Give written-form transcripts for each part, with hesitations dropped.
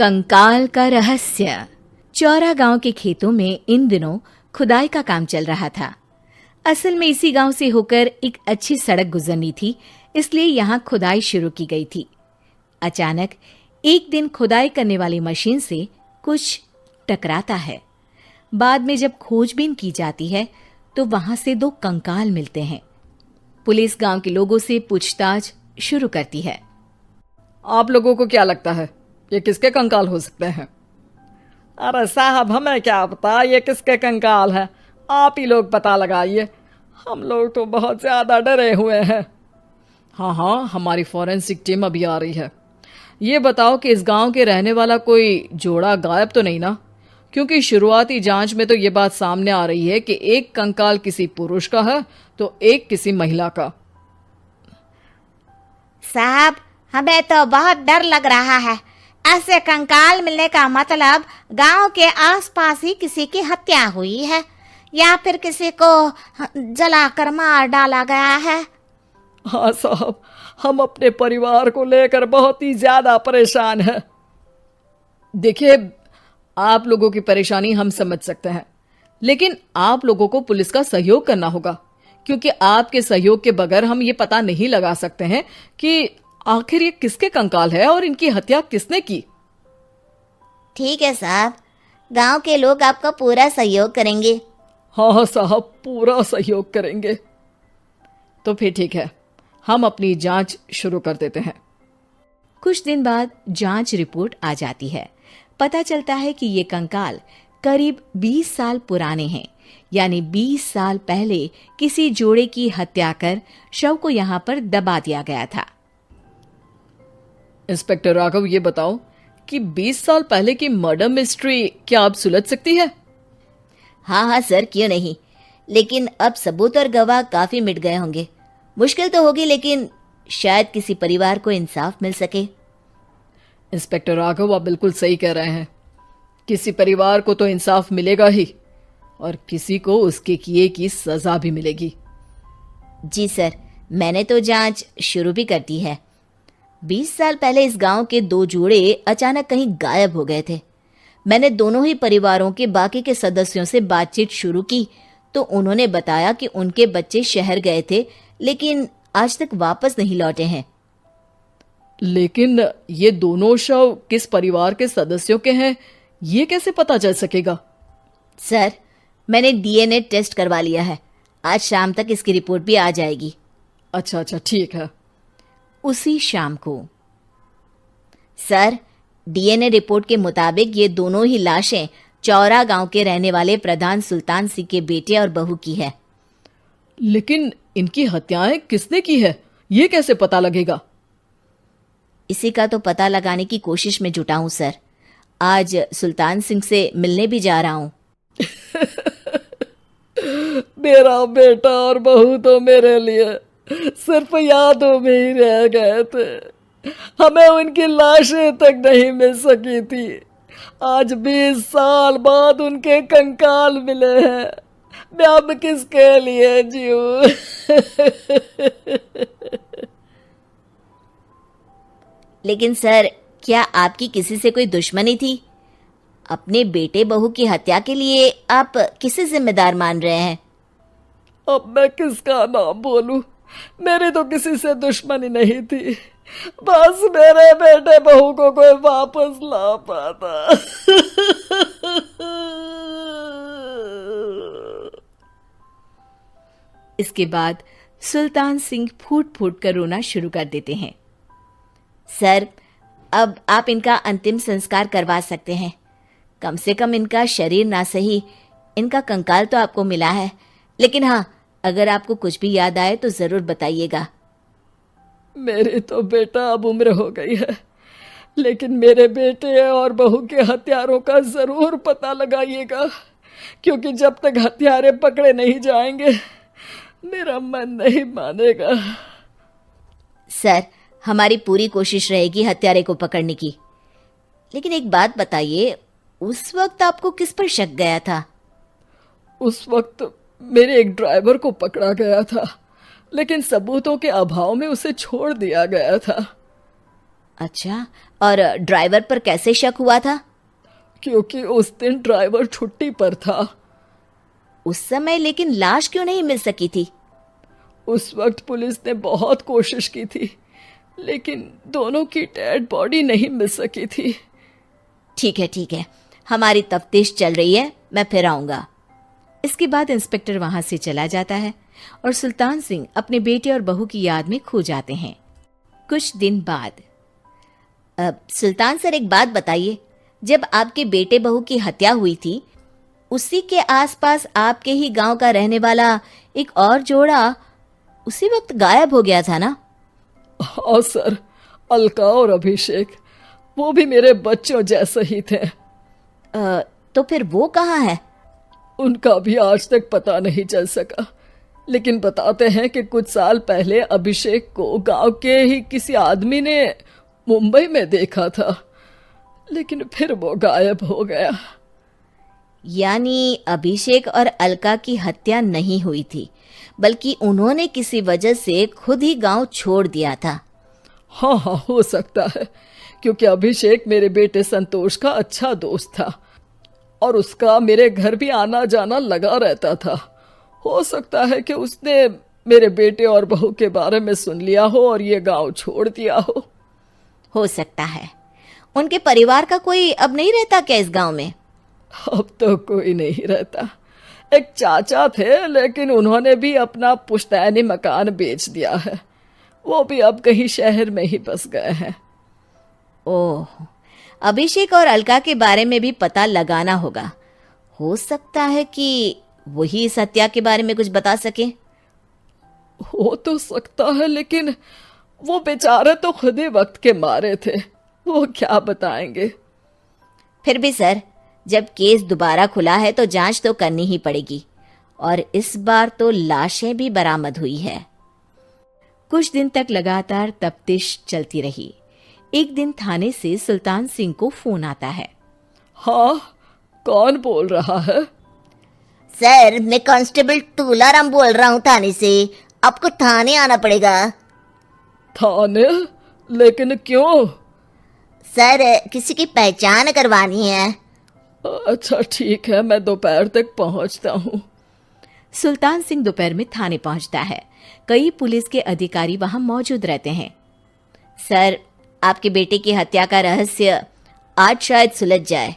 कंकाल का रहस्य। चौरा गांव के खेतों में इन दिनों खुदाई का काम चल रहा था। असल में इसी गांव से होकर एक अच्छी सड़क गुजरनी थी, इसलिए यहाँ खुदाई शुरू की गई थी। अचानक एक दिन खुदाई करने वाली मशीन से कुछ टकराता है। बाद में जब खोजबीन की जाती है तो वहां से 2 कंकाल मिलते हैं। पुलिस गांव के लोगों से पूछताछ शुरू करती है। आप लोगों को क्या लगता है ये किसके कंकाल हो सकते हैं? अरे साहब, हमें क्या पता ये किसके कंकाल हैं, आप ही लोग पता लगाइए। हम लोग तो बहुत ज्यादा डरे हुए हैं। हाँ, हमारी फॉरेंसिक टीम अभी आ रही है। ये बताओ कि इस गांव के रहने वाला कोई जोड़ा गायब तो नहीं ना? क्योंकि शुरुआती जांच में तो ये बात सामने आ रही है कि एक कंकाल किसी पुरुष का है तो एक किसी महिला का। साहब, हमें तो बहुत डर लग रहा है। ऐसे कंकाल मिलने का मतलब गांव के आसपास ही किसी की हत्या हुई है या फिर किसी को जलाकर मार डाला गया है। हाँ साहब, हम अपने परिवार को लेकर बहुत ही ज्यादा परेशान हैं। देखिए, आप लोगों की परेशानी हम समझ सकते हैं, लेकिन आप लोगों को पुलिस का सहयोग करना होगा, क्योंकि आपके सहयोग के बगैर हम ये पता नहीं लगा सकते हैं कि आखिर ये किसके कंकाल है और इनकी हत्या किसने की। ठीक है साहब, गांव के लोग आपका पूरा सहयोग करेंगे। हाँ साहब, पूरा सहयोग करेंगे। तो फिर ठीक है, हम अपनी जांच शुरू कर देते हैं। कुछ दिन बाद जांच रिपोर्ट आ जाती है। पता चलता है कि ये कंकाल करीब 20 साल पुराने हैं, यानी 20 साल पहले किसी जोड़े की हत्या कर शव को यहाँ पर दबा दिया गया था। इंस्पेक्टर राघव, ये बताओ कि 20 साल पहले की मर्डर मिस्ट्री क्या अब सुलझ सकती है? हाँ सर, क्यों नहीं। लेकिन अब सबूत और गवाह काफी मिट गए होंगे। मुश्किल तो होगी, लेकिन शायद किसी परिवार को इंसाफ मिल सके। इंस्पेक्टर राघव, आप बिल्कुल सही कह रहे हैं। किसी परिवार को तो इंसाफ मिलेगा ही और किसी को उसके किए की सजा भी मिलेगी। जी सर, मैंने तो जांच शुरू भी कर दी है। 20 साल पहले इस गांव के 2 जोड़े अचानक कहीं गायब हो गए थे। मैंने दोनों ही परिवारों के बाकी के सदस्यों से बातचीत शुरू की तो उन्होंने बताया कि उनके बच्चे शहर गए थे, लेकिन आज तक वापस नहीं लौटे हैं। लेकिन ये दोनों शव किस परिवार के सदस्यों के हैं, ये कैसे पता चल सकेगा? सर, मैंने डीएनए टेस्ट करवा लिया है। आज शाम तक इसकी रिपोर्ट भी आ जाएगी। अच्छा, ठीक है। उसी शाम को सर, डीएनए रिपोर्ट के मुताबिक ये दोनों ही लाशें चौरा गांव के रहने वाले प्रधान सुल्तान सिंह के बेटे और बहू की है। लेकिन इनकी हत्याएं किसने की है, ये कैसे पता लगेगा? इसी का तो पता लगाने की कोशिश में जुटा हूं सर। आज सुल्तान सिंह से मिलने भी जा रहा हूं। मेरा बेटा और बहू तो मेरे लिए सिर्फ यादों में ही रह गए थे। हमें उनकी लाशें तक नहीं मिल सकी थी। आज 20 साल बाद उनके कंकाल मिले हैं। मैं अब किसके लिए जीऊं? लेकिन सर, क्या आपकी किसी से कोई दुश्मनी थी? अपने बेटे बहू की हत्या के लिए आप किसे जिम्मेदार मान रहे हैं? अब मैं किसका नाम बोलूं? मेरी तो किसी से दुश्मनी नहीं थी, बस मेरे बेटे बहू को कोई वापस ला पाता। इसके बाद सुल्तान सिंह फूट फूट कर रोना शुरू कर देते हैं। सर, अब आप इनका अंतिम संस्कार करवा सकते हैं। कम से कम इनका शरीर ना सही, इनका कंकाल तो आपको मिला है। लेकिन हाँ, अगर आपको कुछ भी याद आए तो जरूर बताइएगा। मेरी तो बेटा अब उम्र हो गई है, लेकिन मेरे बेटे और बहू के हत्यारों का जरूर पता लगाइएगा, क्योंकि जब तक हत्यारे पकड़े नहीं जाएंगे मेरा मन नहीं मानेगा। सर, हमारी पूरी कोशिश रहेगी हत्यारे को पकड़ने की। लेकिन एक बात बताइए, उस वक्त आपको किस पर शक गया था? उस वक्त मेरे एक ड्राइवर को पकड़ा गया था, लेकिन सबूतों के अभाव में उसे छोड़ दिया गया था। अच्छा, और ड्राइवर पर कैसे शक हुआ था? क्योंकि उस दिन ड्राइवर छुट्टी पर था। उस समय लेकिन लाश क्यों नहीं मिल सकी थी? उस वक्त पुलिस ने बहुत कोशिश की थी, लेकिन दोनों की डेड बॉडी नहीं मिल सकी थी। ठीक है, हमारी तफ्तीश चल रही है, मैं फिर आऊंगा। इसके बाद इंस्पेक्टर वहां से चला जाता है और सुल्तान सिंह अपने बेटे और बहू की याद में खो जाते हैं। कुछ दिन बाद सुल्तान सर, एक बात बताइए, जब आपके बेटे बहू की हत्या हुई थी, उसी के आसपास आपके ही गांव का रहने वाला एक और जोड़ा उसी वक्त गायब हो गया था ना? हाँ सर, अलका और अभिषेक, वो भी मेरे बच्चों जैसे ही थे। तो फिर वो कहाँ है? उनका भी आज तक पता नहीं चल सका, लेकिन बताते हैं कि कुछ साल पहले अभिषेक को गांव के ही किसी आदमी ने मुंबई में देखा था, लेकिन फिर वो गायब हो गया। यानी अभिषेक और अलका की हत्या नहीं हुई थी, बल्कि उन्होंने किसी वजह से खुद ही गांव छोड़ दिया था। हाँ, हो सकता है, क्योंकि अभिषेक मेरे बेटे संतोष का अच्छा दोस्त था और उसका मेरे घर भी आना जाना लगा रहता था। हो सकता है कि उसने मेरे बेटे और बहू के बारे में सुन लिया हो और ये गांव छोड़ दिया हो सकता है। उनके परिवार का कोई अब नहीं रहता क्या इस गांव में? अब तो कोई नहीं रहता। एक चाचा थे, लेकिन उन्होंने भी अपना पुश्तैनी मकान बेच दिया है। वो भी अब कहीं शहर में ही बस गए हैं। ओह, अभिषेक और अलका के बारे में भी पता लगाना होगा। हो सकता है कि वही इस हत्या के बारे में कुछ बता सके। हो तो सकता है, लेकिन वो बेचारे तो खुद ही वक्त के मारे थे, वो क्या बताएंगे। फिर भी सर, जब केस दोबारा खुला है तो जांच तो करनी ही पड़ेगी, और इस बार तो लाशें भी बरामद हुई है। कुछ दिन तक लगातार तफ्तीश चलती रही। एक दिन थाने से सुल्तान सिंह को फोन आता है। हाँ, कौन बोल रहा है? सर, मैं कांस्टेबल तुलाराम बोल रहा हूँ थाने से। आपको थाने आना पड़ेगा। थाने? लेकिन क्यों? सर, किसी की पहचान करवानी है। अच्छा ठीक है, मैं दोपहर तक पहुंचता हूँ। सुल्तान सिंह दोपहर में थाने पहुंचता है। कई पुलिस के अधिकारी वहां मौजूद रहते हैं। सर, आपके बेटे की हत्या का रहस्य आज शायद सुलझ जाए।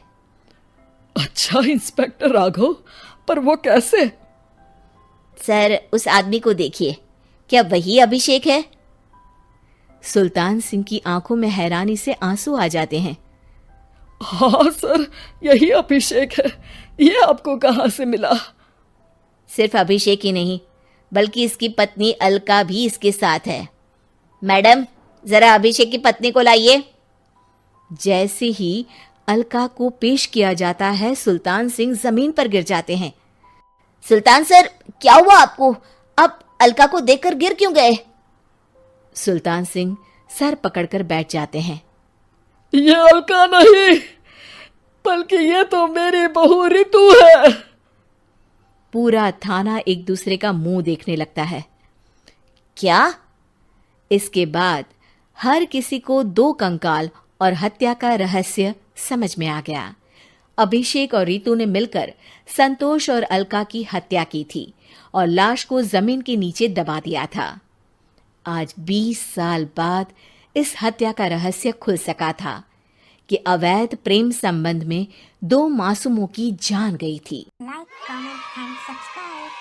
अच्छा इंस्पेक्टर राघव, पर वो कैसे? सर, उस आदमी को देखिए, क्या वही अभिषेक है? सुल्तान सिंह की आंखों में हैरानी से आंसू आ जाते हैं। हाँ सर, यही अभिषेक है। ये आपको कहाँ से मिला? सिर्फ अभिषेक ही नहीं, बल्कि इसकी पत्नी अलका भी इसके साथ है। मैडम, जरा अभिषेक की पत्नी को लाइए। जैसे ही अलका को पेश किया जाता है, सुल्तान सिंह जमीन पर गिर जाते हैं। सुल्तान सर, क्या हुआ आपको? आप अलका को देखकर गिर क्यों गए? सुल्तान सिंह सर पकड़कर बैठ जाते हैं। ये अलका नहीं, बल्कि ये तो मेरी बहू रितु है। पूरा थाना एक दूसरे का मुंह देखने लगता है। क्या? इसके बाद हर किसी को दो कंकाल और हत्या का रहस्य समझ में आ गया। अभिषेक और रितु ने मिलकर संतोष और अलका की हत्या की थी और लाश को जमीन के नीचे दबा दिया था। आज 20 साल बाद इस हत्या का रहस्य खुल सका था कि अवैध प्रेम संबंध में 2 मासूमों की जान गई थी। Like, comment and subscribe.